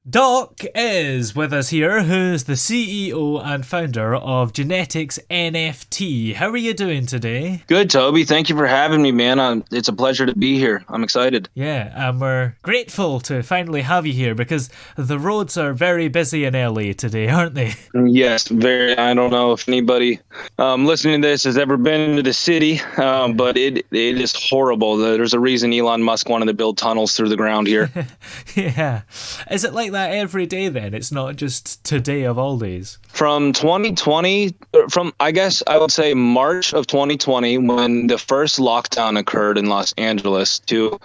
Doc is with us here, who's the CEO and founder of Genetics NFT. How are you doing today? Good, Toby. Thank you for having me, man. It's a pleasure to be here. I'm excited. Yeah, and we're grateful to finally have you here because the roads are very busy in LA today, aren't they? Yes, very. I don't know if anybody listening to this has ever been to the city, but it is horrible. There's a reason Elon Musk wanted to build tunnels through the ground here. Yeah. Is it like that every day then? It's not just today of all days? From 2020, I guess I would say March of 2020, when the first lockdown occurred in Los Angeles, to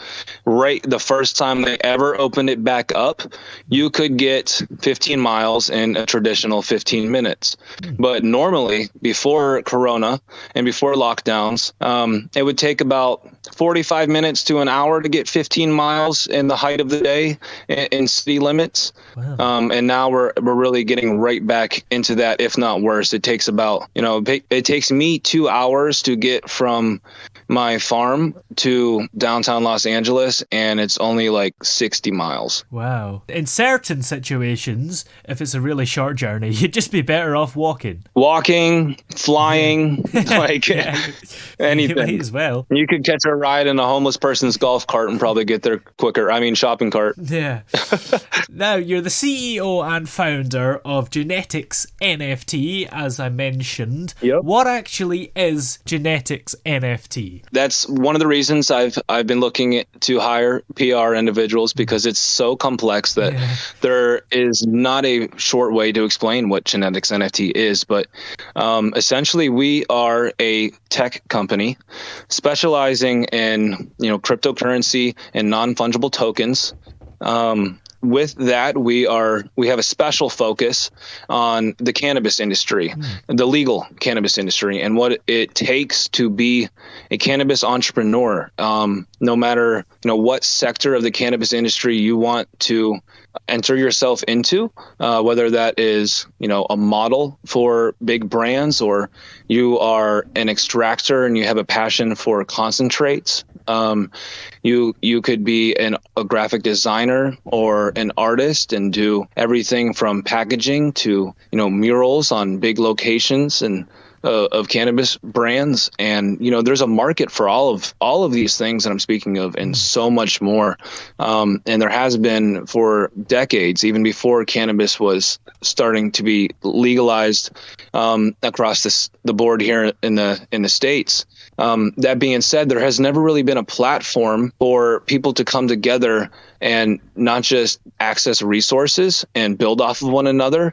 right the first time they ever opened it back up, you could get 15 miles in a traditional 15 minutes. But normally, before Corona and before lockdowns, it would take about 45 minutes to an hour to get 15 miles in the height of the day in city limits. Wow. And now we're really getting right back into that, if not worse. It takes about, it takes me 2 hours to get from my farm to downtown Los Angeles, and it's only like 60 miles. Wow. In certain situations, if it's a really short journey, you'd just be better off walking. Walking, flying, like Yeah. You anything. might as well. You could catch a ride in a homeless person's golf cart and probably get there quicker. I mean, shopping cart. Yeah. Now, you're the CEO and founder of Genetics NFT, as I mentioned. Yep. What actually is Genetics NFT? That's one of the reasons I've been looking to hire PR individuals, because it's so complex that there is not a short way to explain what Genetics NFT is. But essentially, we are a tech company specializing in cryptocurrency and non-fungible tokens. With that, we have a special focus on the cannabis industry, the legal cannabis industry, and what it takes to be a cannabis entrepreneur. No matter what sector of the cannabis industry you want to enter yourself into, whether that is a model for big brands, or you are an extractor and you have a passion for concentrates. You could be a graphic designer or an artist and do everything from packaging to murals on big locations and of cannabis brands. And there's a market for all of these things that I'm speaking of, and so much more. And there has been for decades, even before cannabis was starting to be legalized across the board here in the States. That being said, there has never really been a platform for people to come together and not just access resources and build off of one another,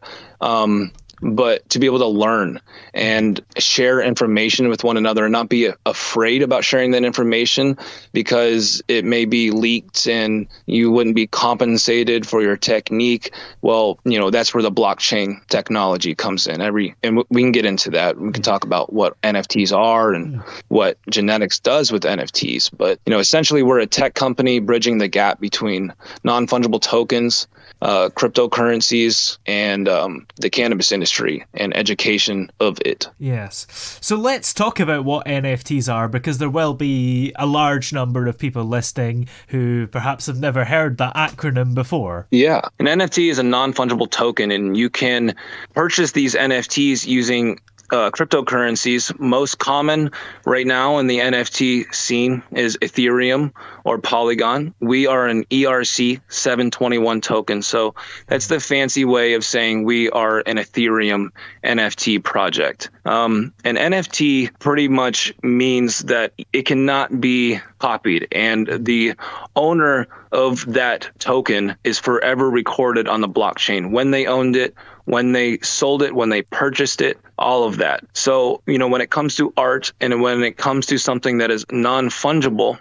but to be able to learn and share information with one another and not be afraid about sharing that information because it may be leaked and you wouldn't be compensated for your technique. Well, that's where the blockchain technology comes in. And we can get into that. We can talk about what NFTs are and what genetics does with NFTs. But, essentially we're a tech company bridging the gap between non-fungible tokens, cryptocurrencies, and the cannabis industry and education of it. Yes. So let's talk about what NFTs are, because there will be a large number of people listening who perhaps have never heard that acronym before. Yeah. An NFT is a non-fungible token, and you can purchase these NFTs using cryptocurrencies. Most common right now in the NFT scene is Ethereum or Polygon. We are an ERC 721 token. So that's the fancy way of saying we are an Ethereum NFT project. An NFT pretty much means that it cannot be copied, and the owner of that token is forever recorded on the blockchain. When they owned it, when they sold it, when they purchased it, all of that. So, when it comes to art and when it comes to something that is non-fungible,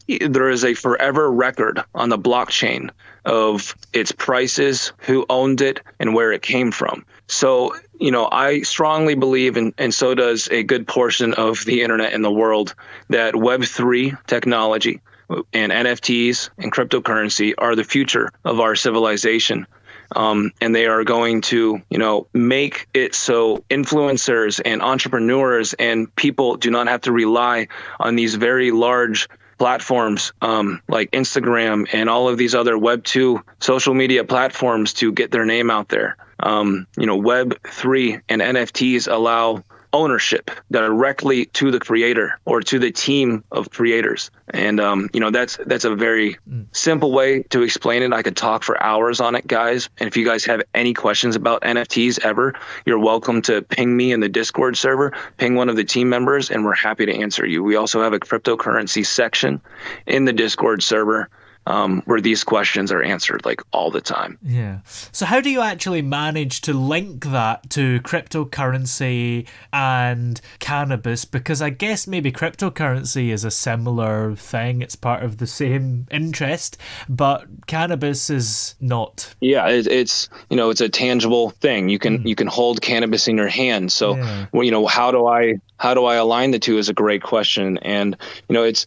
there is a forever record on the blockchain of its prices, who owned it, and where it came from. So, I strongly believe, and so does a good portion of the internet in the world, that Web3 technology and NFTs and cryptocurrency are the future of our civilization. And they are going to, make it so influencers and entrepreneurs and people do not have to rely on these very large platforms like Instagram and all of these other Web2 social media platforms to get their name out there. Web3 and NFTs allow ownership directly to the creator or to the team of creators. And, that's a very simple way to explain it. I could talk for hours on it, guys. And if you guys have any questions about NFTs ever, you're welcome to ping me in the Discord server, ping one of the team members, and we're happy to answer you. We also have a cryptocurrency section in the Discord server where these questions are answered like all the time. Yeah. So how do you actually manage to link that to cryptocurrency and cannabis? Because I guess maybe cryptocurrency is a similar thing. It's part of the same interest, but cannabis is not. Yeah, it's a tangible thing. You can hold cannabis in your hand. So, how do I align the two is a great question. And,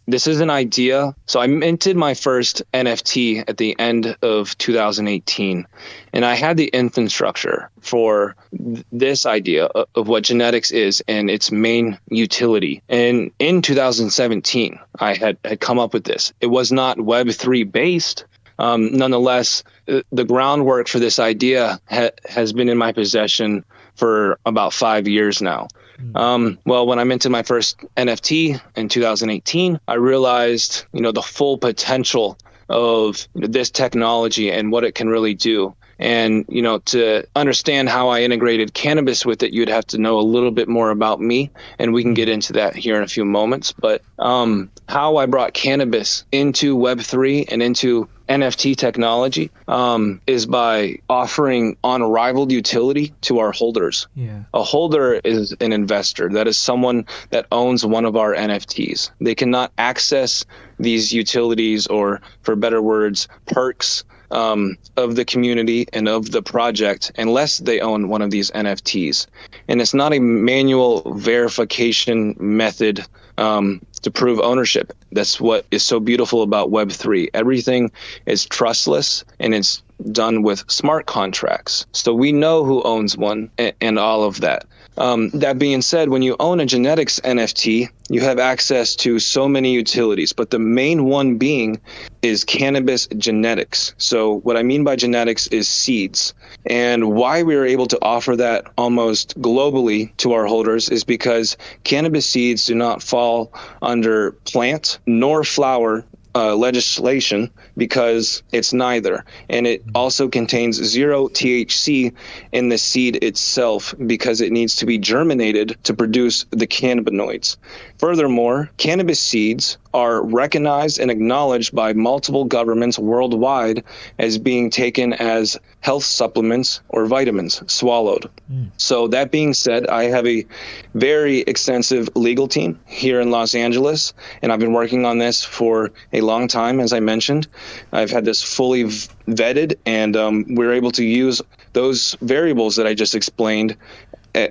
this is an idea. So I minted my first NFT at the end of 2018. And I had the infrastructure for this idea of what genetics is and its main utility. And in 2017, I had come up with this. It was not Web3 based. Nonetheless, the groundwork for this idea has been in my possession for about 5 years now. When I minted my first NFT in 2018, I realized, the full potential of this technology and what it can really do. And, to understand how I integrated cannabis with it, you'd have to know a little bit more about me. And we can get into that here in a few moments. But how I brought cannabis into Web3 and into NFT technology is by offering unrivaled utility to our holders. Yeah. A holder is an investor. That is someone that owns one of our NFTs. They cannot access these utilities, or for better words, perks of the community and of the project unless they own one of these NFTs. And it's not a manual verification method to prove ownership. That's what is so beautiful about Web3. Everything is trustless and it's done with smart contracts. So we know who owns one and all of that. That being said, when you own a genetics NFT, you have access to so many utilities, but the main one being is cannabis genetics. So what I mean by genetics is seeds. And why we are able to offer that almost globally to our holders is because cannabis seeds do not fall under plant nor flower legislation, because it's neither. And it also contains 0 THC in the seed itself, because it needs to be germinated to produce the cannabinoids. Furthermore, cannabis seeds are recognized and acknowledged by multiple governments worldwide as being taken as health supplements or vitamins swallowed. So that being said, I have a very extensive legal team here in Los Angeles, and I've been working on this for a long time. As I mentioned, I've had this fully vetted, and we're able to use those variables that I just explained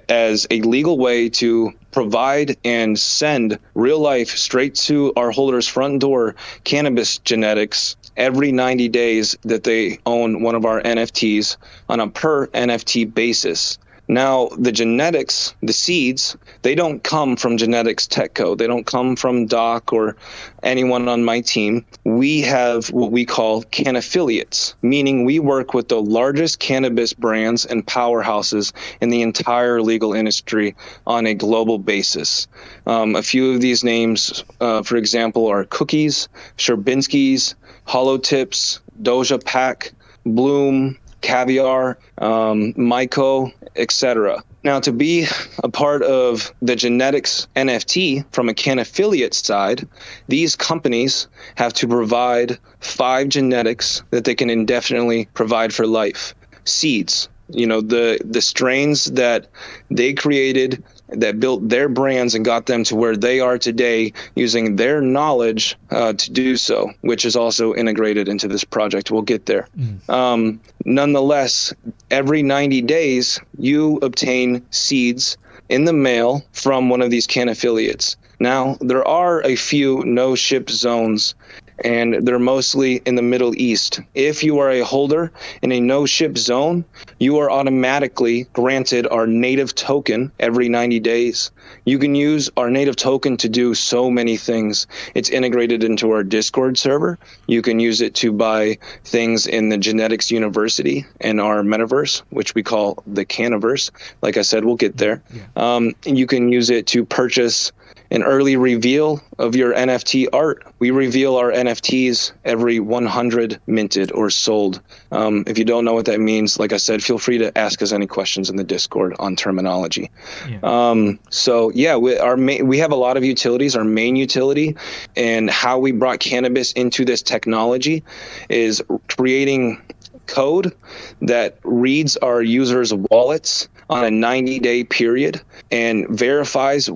as a legal way to provide and send real life straight to our holders' front door cannabis genetics every 90 days that they own one of our NFTs on a per NFT basis. Now, the genetics, the seeds, they don't come from Genetics Tech Co. They don't come from Doc or anyone on my team. We have what we call cannaffiliates, meaning we work with the largest cannabis brands and powerhouses in the entire legal industry on a global basis. A few of these names, for example, are Cookies, Sherbinski's, Hollow Tips, Doja Pack, Bloom, Caviar, Myco, etc. Now, to be a part of the genetics NFT from a cannaffiliate side, these companies have to provide 5 genetics that they can indefinitely provide for life. Seeds, the strains that they created, that built their brands and got them to where they are today using their knowledge to do so, which is also integrated into this project. We'll get there. Nonetheless, every 90 days, you obtain seeds in the mail from one of these cannaffiliates. Now, there are a few no-ship zones and they're mostly in the Middle East. If you are a holder in a no-ship zone, you are automatically granted our native token every 90 days. You can use our native token to do so many things. It's integrated into our Discord server. You can use it to buy things in the Genetics University and our metaverse, which we call the Canniverse. Like I said, we'll get there. Yeah. You can use it to purchase an early reveal of your NFT art. We reveal our NFTs every 100 minted or sold. If you don't know what that means, like I said, feel free to ask us any questions in the Discord on terminology. Yeah. We have a lot of utilities. Our main utility and how we brought cannabis into this technology is creating code that reads our users' wallets on a 90-day period and verifies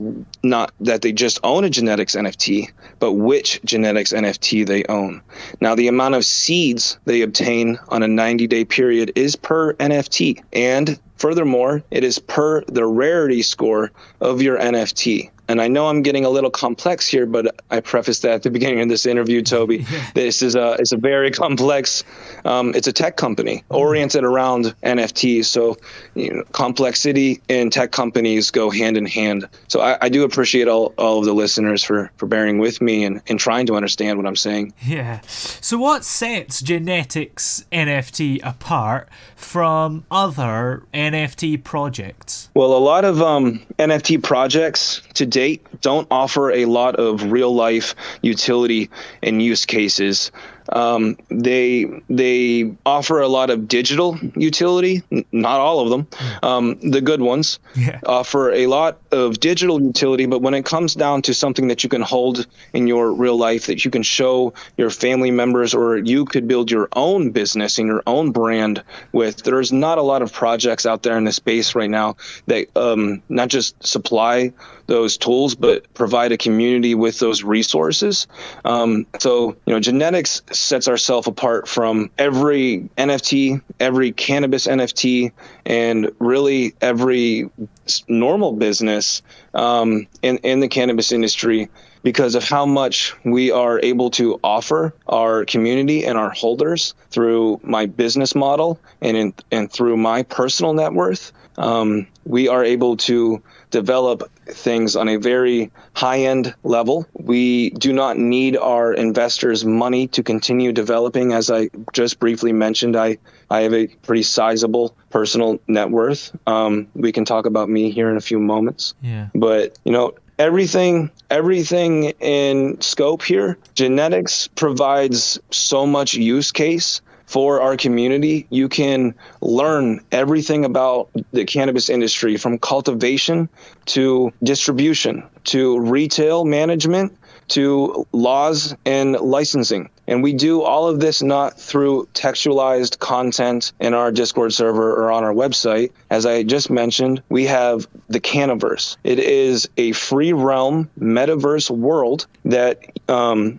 not that they just own a genetics NFT, but which genetics NFT they own. Now, the amount of seeds they obtain on a 90-day period is per NFT, and furthermore, it is per the rarity score of your NFT. And I know I'm getting a little complex here, but I prefaced that at the beginning of this interview, Toby. This is it's a very complex. It's a tech company oriented around NFTs. So, complexity and tech companies go hand in hand. So I do appreciate all of the listeners for bearing with me and trying to understand what I'm saying. Yeah. So what sets genetics NFT apart from other NFT projects? Well, a lot of NFT projects to date don't offer a lot of real life utility and use cases. They offer a lot of digital utility, not all of them. The good ones offer a lot of digital utility, but when it comes down to something that you can hold in your real life, that you can show your family members, or you could build your own business and your own brand with, there's not a lot of projects out there in the space right now that not just supply those tools, but provide a community with those resources. Genetics sets ourselves apart from every NFT, every cannabis NFT, and really every normal business in the cannabis industry, because of how much we are able to offer our community and our holders through my business model and through my personal net worth. We are able to develop things on a very high-end level. We do not need our investors' money to continue developing. As I just briefly mentioned, I have a pretty sizable personal net worth. We can talk about me here in a few moments. Yeah. But, everything in scope here, genetics provides so much use case for our community. You can learn everything about the cannabis industry, from cultivation to distribution to retail management to laws and licensing. And we do all of this not through textualized content in our Discord server or on our website. As I just mentioned, we have the Canniverse. It is a free realm metaverse world that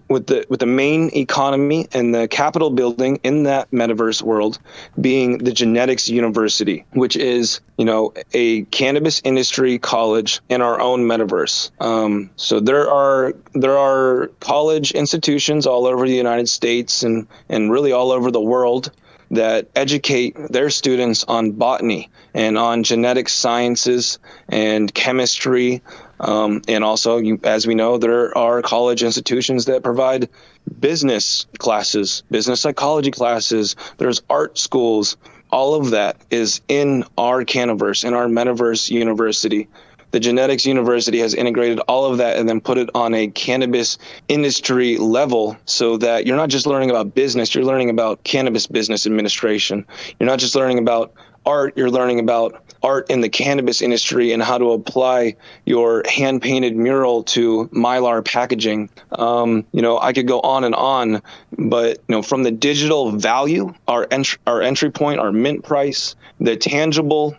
with the main economy and the capital building in that metaverse world being the Genetics University, which is a cannabis industry college in our own metaverse. So there are college institutions all over the United States and really all over the world that educate their students on botany and on genetic sciences and chemistry. And also, as we know, there are college institutions that provide business classes, business psychology classes. There's art schools. All of that is in our Canniverse, in our Metaverse University. The Genetics University has integrated all of that and then put it on a cannabis industry level, so that you're not just learning about business, you're learning about cannabis business administration. You're not just learning about art, you're learning about art in the cannabis industry and how to apply your hand-painted mural to Mylar packaging. I could go on, but from the digital value, our entry point, our mint price, the tangible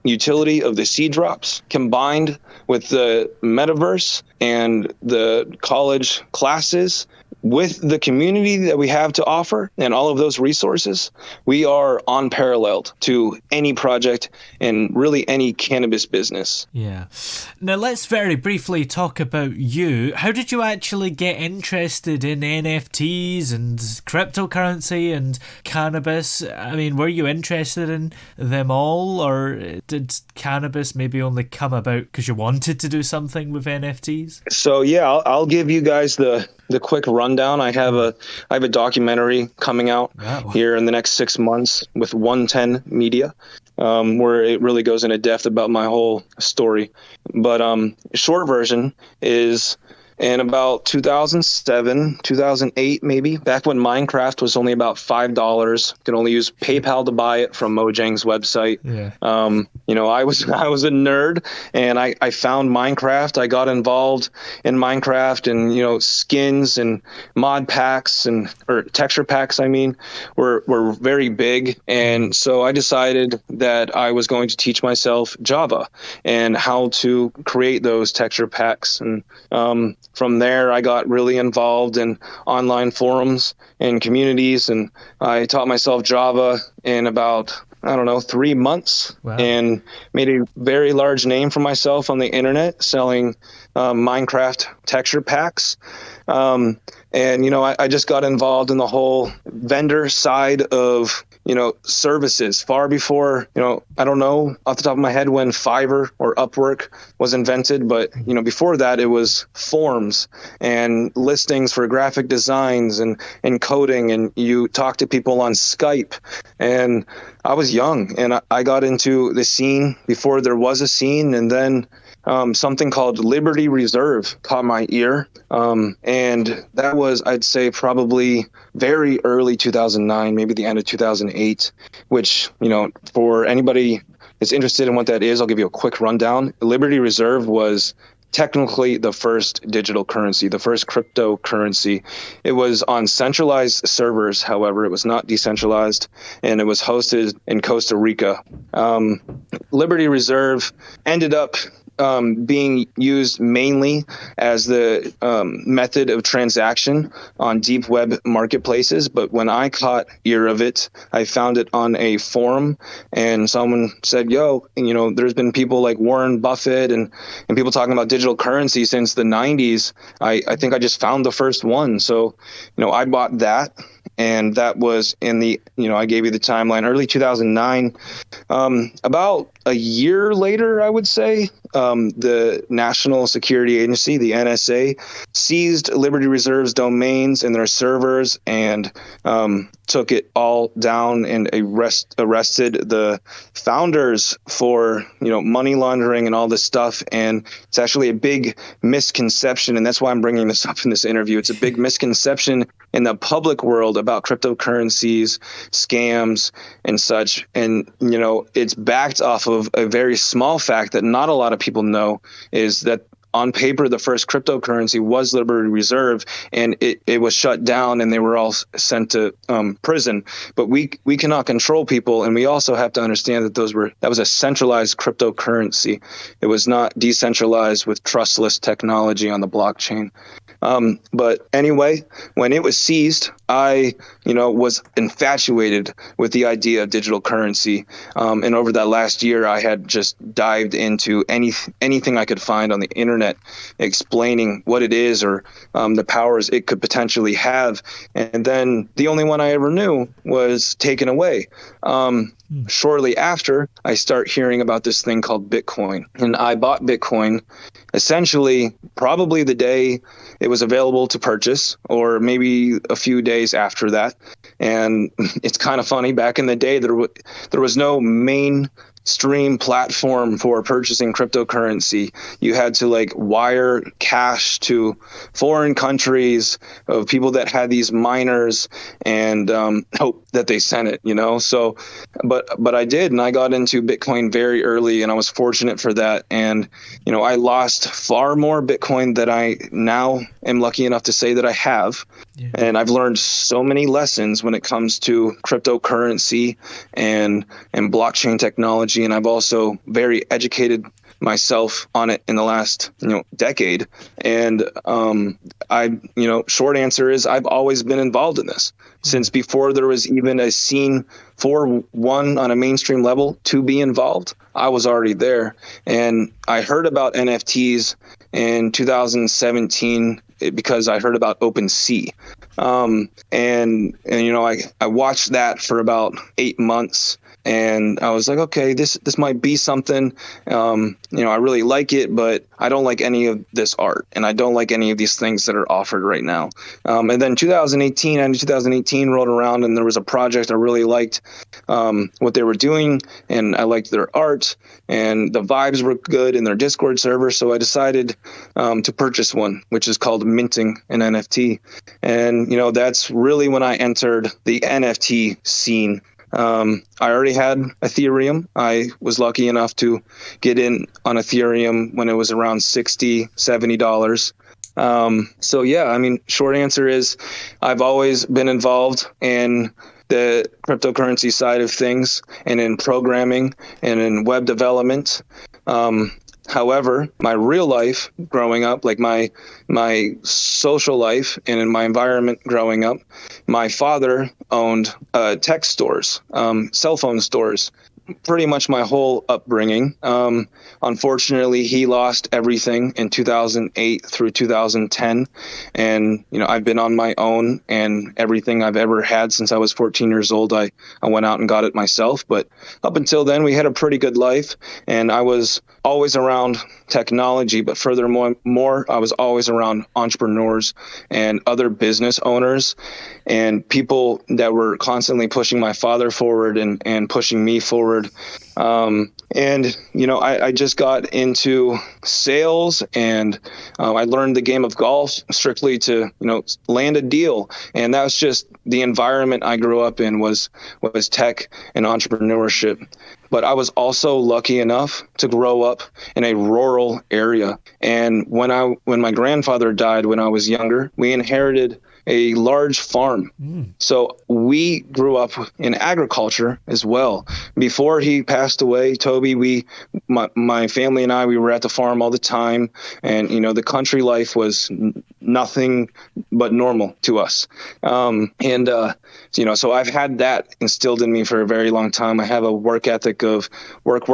utility of the seed drops, combined with the metaverse and the college classes, with the community that we have to offer and all of those resources, we are unparalleled to any project and really any cannabis business. Yeah. Now let's very briefly talk about you. How did you actually get interested in NFTs and cryptocurrency and cannabis? I mean, were you interested in them all, or did cannabis maybe only come about because you wanted to do something with NFTs? So yeah, I'll give you guys the quick rundown. I have a documentary coming out Wow. here in the next 6 months with 110 Media, where it really goes into depth about my whole story. But short version is in about 2007, 2008, maybe, back when Minecraft was only about $5. You could only use PayPal to buy it from Mojang's website. Yeah. I was a nerd, and I found Minecraft. I got involved in Minecraft, and skins and mod packs or texture packs, were very big. And so I decided that I was going to teach myself Java and how to create those texture packs. And from there, I got really involved in online forums and communities, and I taught myself Java in about 3 months. Wow. And made a very large name for myself on the internet selling Minecraft texture packs. I just got involved in the whole vendor side of services far before, I don't know off the top of my head when Fiverr or Upwork was invented, but before that it was forms and listings for graphic designs and coding, and you talk to people on Skype. And I was young, and I got into the scene before there was a scene, and then something called Liberty Reserve caught my ear. And that was, I'd say, probably very early 2009, maybe the end of 2008, which, for anybody that's interested in what that is, I'll give you a quick rundown. Liberty Reserve was technically the first digital currency, the first cryptocurrency. It was on centralized servers, however, it was not decentralized, and it was hosted in Costa Rica. Liberty Reserve ended up being used mainly as the method of transaction on deep web marketplaces. But when I caught ear of it, I found it on a forum, and someone said, there's been people like Warren Buffett and people talking about digital currency since the 90s. I think I just found the first one. So, I bought that. And that was in the, I gave you the timeline, early 2009. About a year later, I would say, the National Security Agency, the NSA, seized Liberty Reserve's domains and their servers and took it all down and arrested the founders for, money laundering and all this stuff. And it's actually a big misconception, and that's why I'm bringing this up in this interview. It's a big misconception in the public world about cryptocurrencies, scams, and such. And, it's backed off of a very small fact that not a lot of people know, is that on paper, the first cryptocurrency was Liberty Reserve, and it was shut down, and they were all sent to prison. But we cannot control people, and we also have to understand that that was a centralized cryptocurrency. It was not decentralized with trustless technology on the blockchain. But anyway, when it was seized, I, was infatuated with the idea of digital currency. And over that last year, I had just dived into anything I could find on the internet explaining what it is or the powers it could potentially have. And then the only one I ever knew was taken away. Shortly after, I start hearing about this thing called Bitcoin. And I bought Bitcoin essentially probably the day it was available to purchase, or maybe a few days after that. And it's kind of funny, back in the day, there was no mainstream platform for purchasing cryptocurrency. You had to wire cash to foreign countries of people that had these miners and hope that they sent it, So, but I did, and I got into Bitcoin very early, and I was fortunate for that. And, I lost far more Bitcoin than I now am lucky enough to say that I have. Yeah. And I've learned so many lessons when it comes to cryptocurrency and blockchain technology. And I've also very educated myself on it in the last decade. And short answer is I've always been involved in this since before there was even a scene for one on a mainstream level to be involved. I was already there, and I heard about NFTs in 2017 because I heard about OpenSea. I watched that for about 8 months, and I was like, okay, this might be something. I really like it, but I don't like any of this art, and I don't like any of these things that are offered right now. And then 2018 rolled around, and there was a project I really liked what they were doing, and I liked their art, and the vibes were good in their Discord server. So I decided to purchase one, which is called minting an NFT. And, that's really when I entered the NFT scene. I already had Ethereum. I was lucky enough to get in on Ethereum when it was around $60, $70. So yeah, I mean, short answer is I've always been involved in the cryptocurrency side of things and in programming and in web development. However, my real life growing up, like my social life and in my environment growing up, my father owned tech stores, cell phone stores, pretty much my whole upbringing. Unfortunately, he lost everything in 2008 through 2010. And, I've been on my own, and everything I've ever had since I was 14 years old, I went out and got it myself. But up until then, we had a pretty good life, and I was always around technology, but furthermore, I was always around entrepreneurs and other business owners and people that were constantly pushing my father forward and pushing me forward. I just got into sales, and I learned the game of golf strictly to, land a deal. And that was just the environment I grew up in was tech and entrepreneurship. But I was also lucky enough to grow up in a rural area. And when my grandfather died when I was younger, we inherited a large farm. So we grew up in agriculture as well. Before he passed away, Toby, my family and I, we were at the farm all the time. And, the country life was nothing but normal to us. So I've had that instilled in me for a very long time. I have a work ethic of work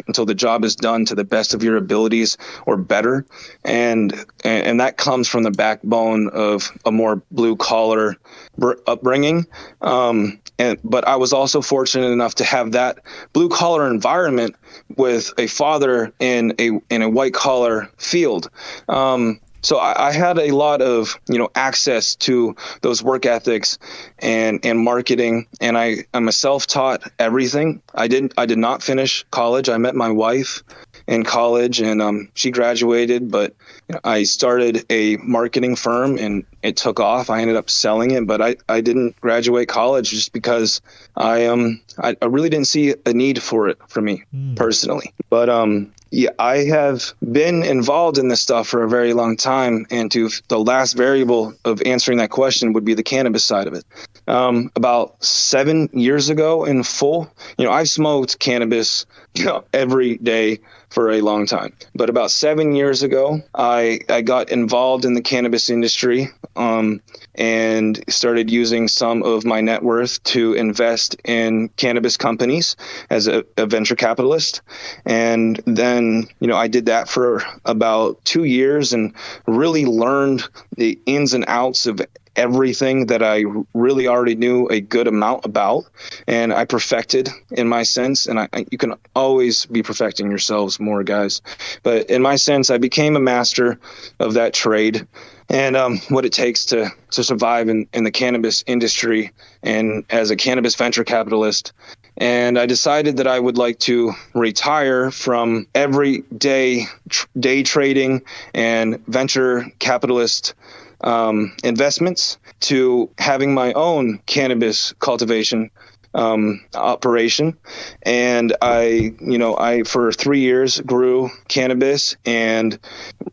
until the job is done to the best of your abilities or better. And that comes from the backbone of a more blue collar upbringing. But I was also fortunate enough to have that blue collar environment with a father in a white collar field. So I had a lot of, access to those work ethics and marketing, and I'm a self-taught everything. I did not finish college. I met my wife in college, and she graduated, but I started a marketing firm, and it took off. I ended up selling it, but I didn't graduate college just because I really didn't see a need for it for me personally. But yeah, I have been involved in this stuff for a very long time, and the last variable of answering that question would be the cannabis side of it. About 7 years ago in full, I've smoked cannabis, every day for a long time. But about 7 years ago, I got involved in the cannabis industry, and started using some of my net worth to invest in cannabis companies as a venture capitalist. And then, I did that for about 2 years and really learned the ins and outs of everything that I really already knew a good amount about, and I perfected in my sense. And you can always be perfecting yourselves more, guys. But in my sense, I became a master of that trade and what it takes to survive in the cannabis industry and as a cannabis venture capitalist. And I decided that I would like to retire from everyday day trading and venture capitalist investments to having my own cannabis cultivation operation. And I for 3 years grew cannabis, and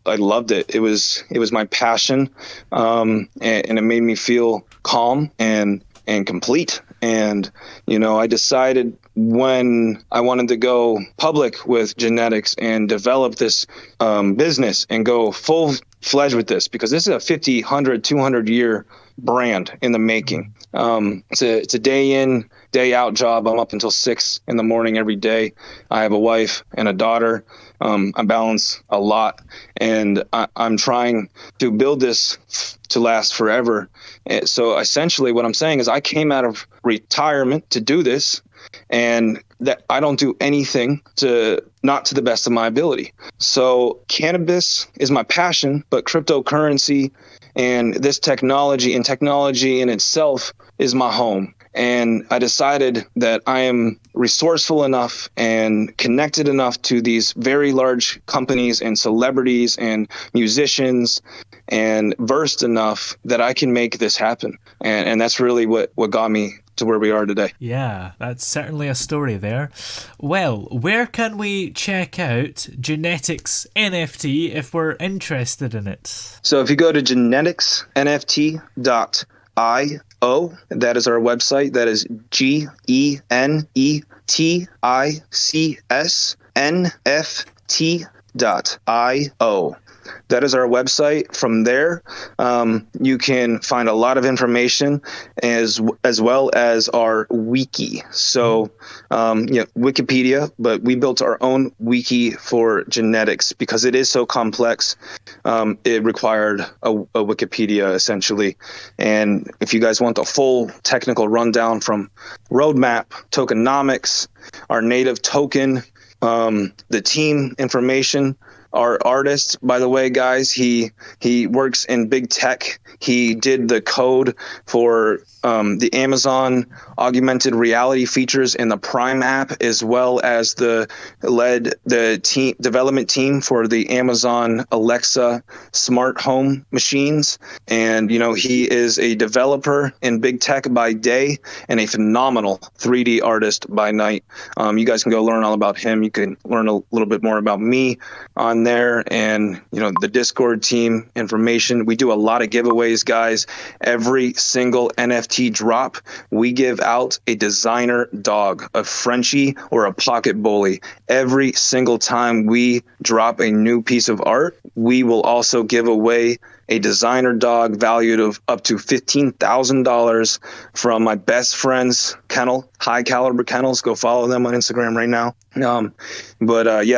I loved it. It was my passion, and it made me feel calm and complete. And, I decided when I wanted to go public with genetics and develop this business and go full fledged with this, because this is a 50, 100, 200 year brand in the making. It's a day in, day out job. I'm up until 6 in the morning every day. I have a wife and a daughter. I balance a lot, and I'm trying to build this to last forever. And so essentially what I'm saying is I came out of retirement to do this, and that I don't do anything to not to the best of my ability. So cannabis is my passion, but cryptocurrency and this technology in itself is my home. And I decided that I am resourceful enough and connected enough to these very large companies and celebrities and musicians and versed enough that I can make this happen. And that's really what got me to where we are today. Yeah, that's certainly a story there. Well, where can we check out Genetics NFT if we're interested in it? So if you go to geneticsnft.io, that is our website. That is GENETICSNFT.io. That is our website. From there, you can find a lot of information as well as our wiki. So, Wikipedia, but we built our own wiki for genetics because it is so complex. It required a Wikipedia essentially. And if you guys want the full technical rundown from roadmap, tokenomics, our native token, the team information. Our artist, by the way, guys, he works in big tech. He did the code for the Amazon augmented reality features in the Prime app, as well as led the development team for the Amazon Alexa smart home machines. And, he is a developer in big tech by day and a phenomenal 3D artist by night. You guys can go learn all about him. You can learn a little bit more about me on there, and the Discord team information. We do a lot of giveaways, guys. Every single NFT drop, we give out a designer dog, a Frenchie or a pocket bully. Every single time we drop a new piece of art, we will also give away a designer dog valued of up to $15,000 from my best friend's kennel, High Caliber Kennels. Go follow them on Instagram right now.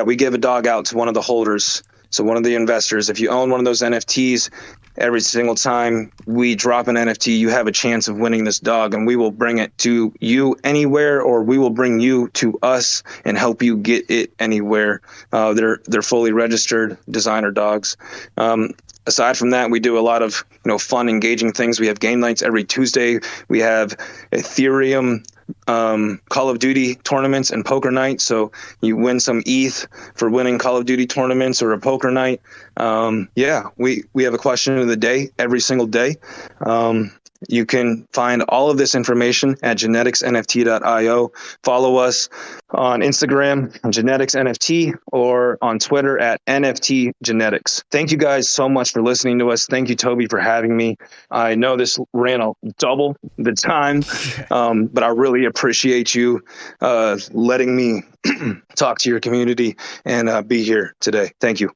We give a dog out to one of the holders. So one of the investors, if you own one of those NFTs, every single time we drop an NFT, you have a chance of winning this dog, and we will bring it to you anywhere, or we will bring you to us and help you get it anywhere. They're fully registered designer dogs. Aside from that, we do a lot of fun, engaging things. We have game nights every Tuesday. We have Ethereum Call of Duty tournaments and poker nights. So you win some ETH for winning Call of Duty tournaments or a poker night. We have a question of the day every single day. You can find all of this information at geneticsnft.io. Follow us on Instagram, GeneticsNFT, or on Twitter at NFTGenetics. Thank you guys so much for listening to us. Thank you, Toby, for having me. I know this ran double the time, but I really appreciate you letting me talk to your community and be here today. Thank you.